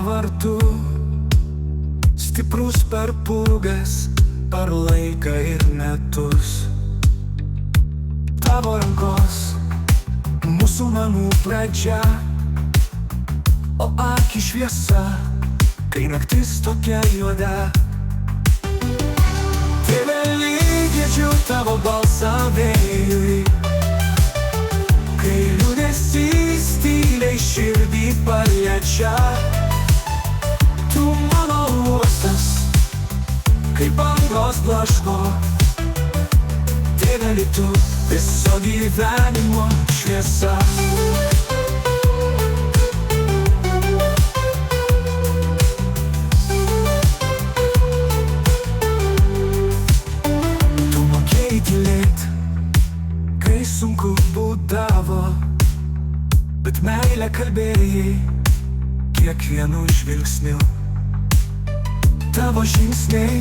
vardu, stiprus per pūgas, per laiką ir metus. Tavo rankos, mūsų namų pradžia, o akį šviesa, kai naktis tokia juoda. Tėve, girdžiu tavo balsą vėjui, kai liūdesys tyliai širdį paliečia. Tu mano uostas, kai bangos blaško. Tėve, tu viso gyvenimo šviesa. Tu mokėjai tylėt, kai sunku būdavo, bet meilę kalbėjai kiekvienu žvilgsniu. Tavo žingsniai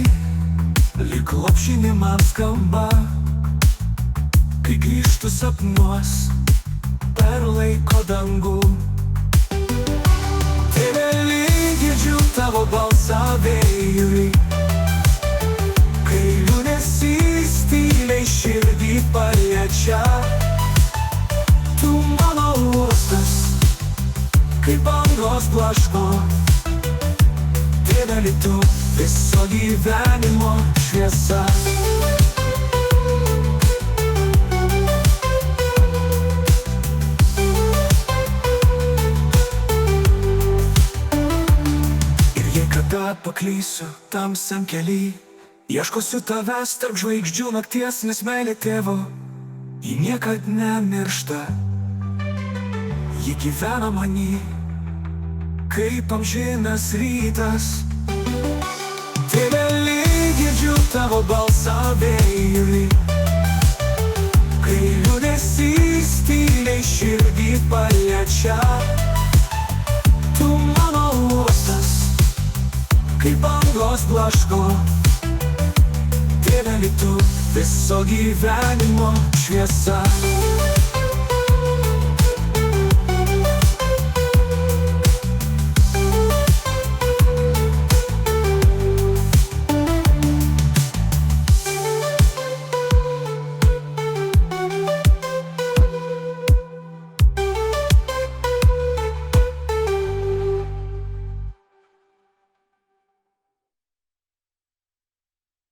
lyg lopšinė man skamba, kai grįžtu sapnuos per laiko dangų. Tėve, girdžiu tavo balsą vėjui, kai liūdesys tyliai širdį paliečia. Tu mano uostas, kai bangos blaško. Tėve, tu viso gyvenimo šviesa. Ir jei kada paklysiu tamsiam kely, ieškosiu tavęs tarp žvaigždžių nakties, nes meilė tėvo, ji niekad nemiršta. Ji gyvena many, kaip amžinas rytas. Tėve, girdžiu tavo balsą vėjui, kai liūdesys tyliai širdį paliečia. Tu mano uostas, kai bangos blaško. Tėve, tu viso gyvenimo šviesa.